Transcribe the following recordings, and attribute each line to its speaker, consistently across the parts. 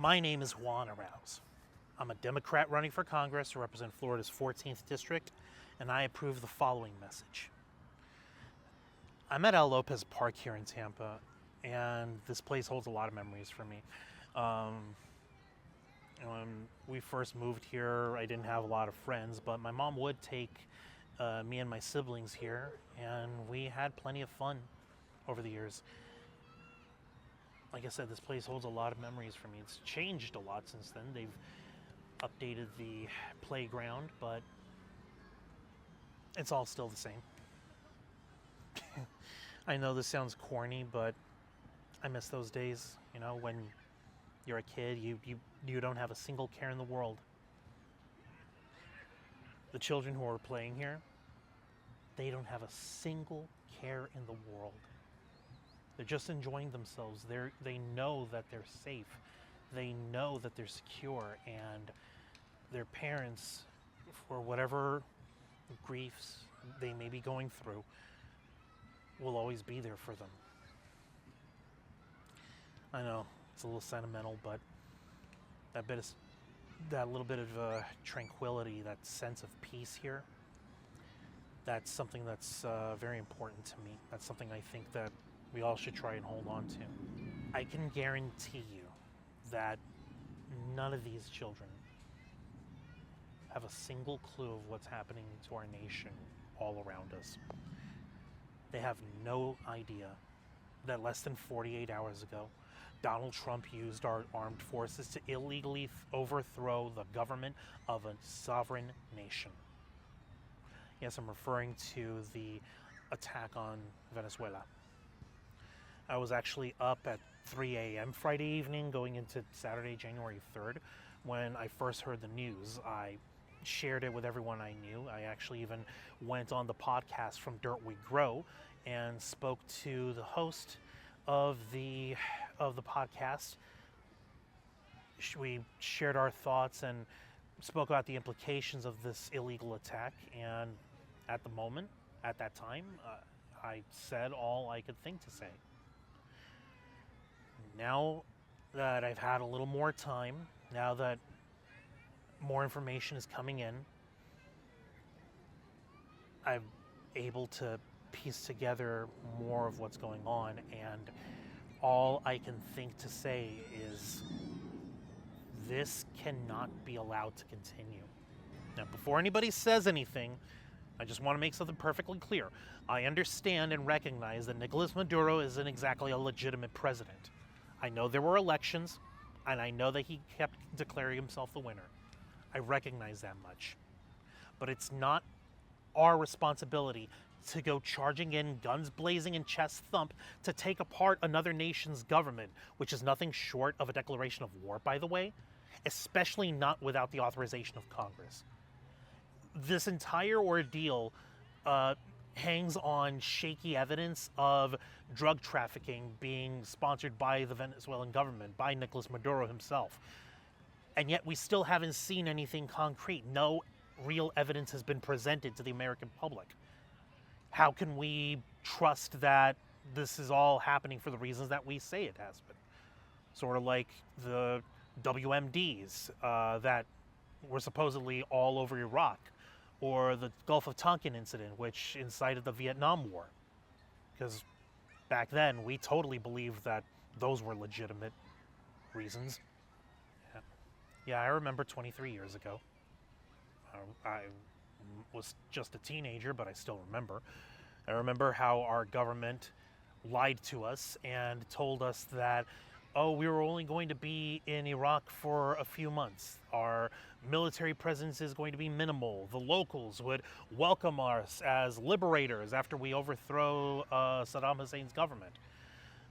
Speaker 1: My name is Juan Arauz. I'm a Democrat running for Congress to represent Florida's 14th District, and I approve the following message. I'm at El Lopez Park here in Tampa, and this place holds a lot of memories for me. When we first moved here, I didn't have a lot of friends, but my mom would take me and my siblings here, and we had plenty of fun over the years. Like I said, this place holds a lot of memories for me. It's changed a lot since then. They've updated the playground, but it's all still the same. I know this sounds corny, but I miss those days, you know, when you're a kid, you don't have a single care in the world. The children who are playing here, they don't have a single care in the world. They're just enjoying themselves. They know that they're safe. They know that they're secure, and their parents, for whatever griefs they may be going through, will always be there for them. I know it's a little sentimental, but that little bit of tranquility, that sense of peace here, that's something that's very important to me. That's something I think that we all should try and hold on to. I can guarantee you that none of these children have a single clue of what's happening to our nation all around us. They have no idea that less than 48 hours ago, Donald Trump used our armed forces to illegally overthrow the government of a sovereign nation. Yes, I'm referring to the attack on Venezuela. I was actually up at 3 a.m. Friday evening going into Saturday, January 3rd, when I first heard the news. I shared it with everyone I knew. I actually even went on the podcast from Dirt We Grow and spoke to the host of the podcast. We shared our thoughts and spoke about the implications of this illegal attack. And at that time, I said all I could think to say. Now that I've had a little more time, now that more information is coming in, I'm able to piece together more of what's going on, and all I can think to say is this cannot be allowed to continue. Now, before anybody says anything, I just want to make something perfectly clear. I understand and recognize that Nicolas Maduro isn't exactly a legitimate president. I know there were elections, and I know that he kept declaring himself the winner. I recognize that much. But it's not our responsibility to go charging in, guns blazing and chest thump, to take apart another nation's government, which is nothing short of a declaration of war, by the way, especially not without the authorization of Congress. This entire ordeal hangs on shaky evidence of drug trafficking being sponsored by the Venezuelan government, by Nicolas Maduro himself. And yet we still haven't seen anything concrete. No real evidence has been presented to the American public. How can we trust that this is all happening for the reasons that we say it has been? Sort of like the WMDs that were supposedly all over Iraq, or the Gulf of Tonkin incident, which incited the Vietnam War. Because back then, we totally believed that those were legitimate reasons. Yeah, I remember 23 years ago. I was just a teenager, but I still remember. I remember how our government lied to us and told us that, we were only going to be in Iraq for a few months. Our military presence is going to be minimal. The locals would welcome us as liberators after we overthrow Saddam Hussein's government.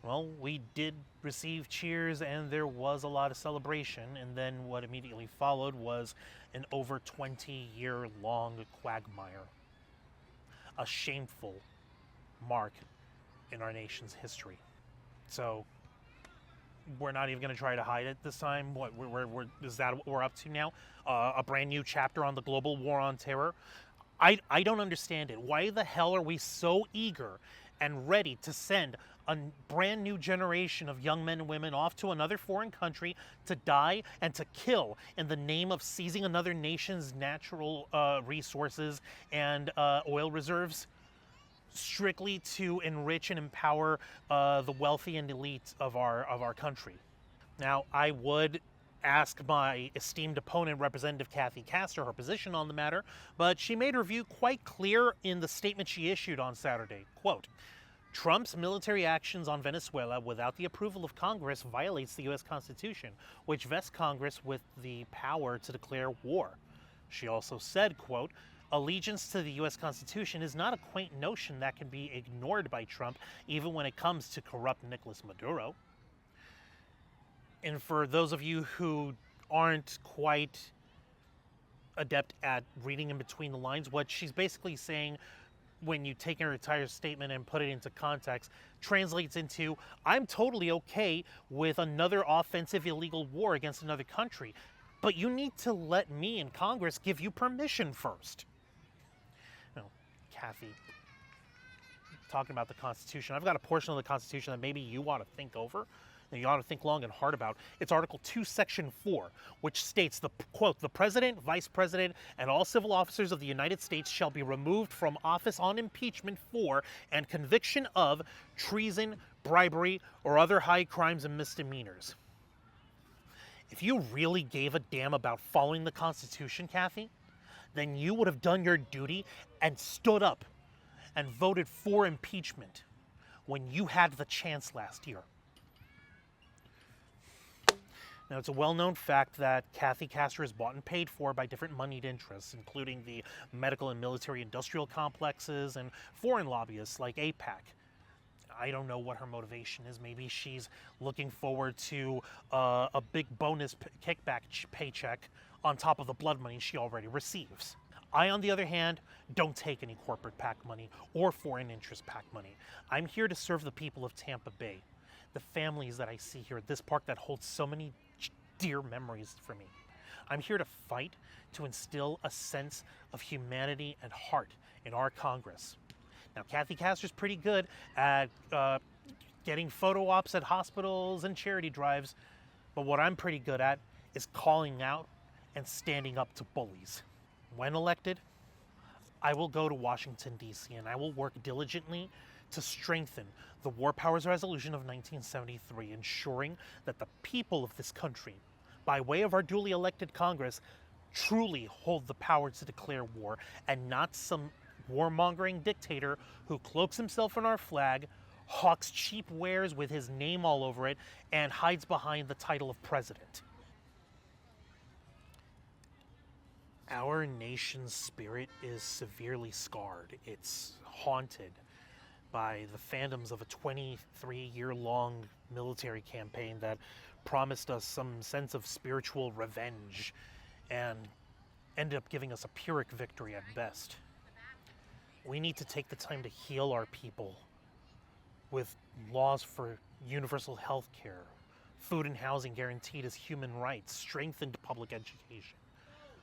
Speaker 1: Well, we did receive cheers and there was a lot of celebration, and then what immediately followed was an over 20-year-long quagmire. A shameful mark in our nation's history. So we're not even going to try to hide it this time. Is that what we're up to now? A brand new chapter on the global war on terror? I don't understand it. Why the hell are we so eager and ready to send a brand new generation of young men and women off to another foreign country to die and to kill in the name of seizing another nation's natural resources and oil reserves, strictly to enrich and empower the wealthy and elite of our country. Now, I would ask my esteemed opponent, Representative Kathy Castor, her position on the matter, but she made her view quite clear in the statement she issued on Saturday. Quote, Trump's military actions on Venezuela without the approval of Congress violates the U.S. Constitution, which vests Congress with the power to declare war. She also said, quote, allegiance to the U.S. Constitution is not a quaint notion that can be ignored by Trump, even when it comes to corrupt Nicolas Maduro. And for those of you who aren't quite adept at reading in between the lines, what she's basically saying, when you take her entire statement and put it into context, translates into, I'm totally okay with another offensive illegal war against another country, but you need to let me and Congress give you permission first. Now, Kathy, talking about the Constitution, I've got a portion of the Constitution that maybe you ought to think over. You ought to think long and hard about. It's Article 2, Section 4, which states, quote, the President, Vice President, and all civil officers of the United States shall be removed from office on impeachment for and conviction of treason, bribery, or other high crimes and misdemeanors. If you really gave a damn about following the Constitution, Kathy, then you would have done your duty and stood up and voted for impeachment when you had the chance last year. Now, it's a well-known fact that Kathy Castor is bought and paid for by different moneyed interests, including the medical and military-industrial complexes and foreign lobbyists like AIPAC. I don't know what her motivation is. Maybe she's looking forward to a big bonus kickback paycheck on top of the blood money she already receives. I, on the other hand, don't take any corporate PAC money or foreign interest PAC money. I'm here to serve the people of Tampa Bay, the families that I see here at this park that holds so many dear memories for me. I'm here to fight to instill a sense of humanity and heart in our Congress. Now, Kathy Castor's pretty good at getting photo ops at hospitals and charity drives, but what I'm pretty good at is calling out and standing up to bullies. When elected, I will go to Washington, D.C., and I will work diligently to strengthen the War Powers Resolution of 1973, ensuring that the people of this country, by way of our duly elected Congress, truly hold the power to declare war, and not some warmongering dictator who cloaks himself in our flag, hawks cheap wares with his name all over it, and hides behind the title of president. Our nation's spirit is severely scarred. It's haunted by the phantoms of a 23-year-long military campaign that promised us some sense of spiritual revenge and ended up giving us a Pyrrhic victory at best. We need to take the time to heal our people with laws for universal health care, food and housing guaranteed as human rights, strengthened public education,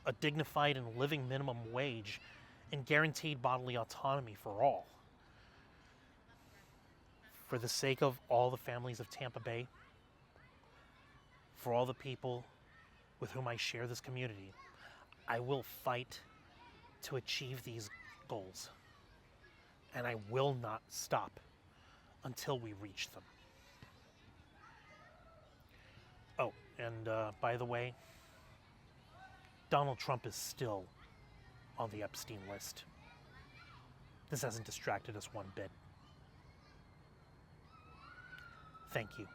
Speaker 1: a dignified and living minimum wage, and guaranteed bodily autonomy for all. For the sake of all the families of Tampa Bay, for all the people with whom I share this community, I will fight to achieve these goals. And I will not stop until we reach them. Oh, and by the way, Donald Trump is still on the Epstein list. This hasn't distracted us one bit. Thank you.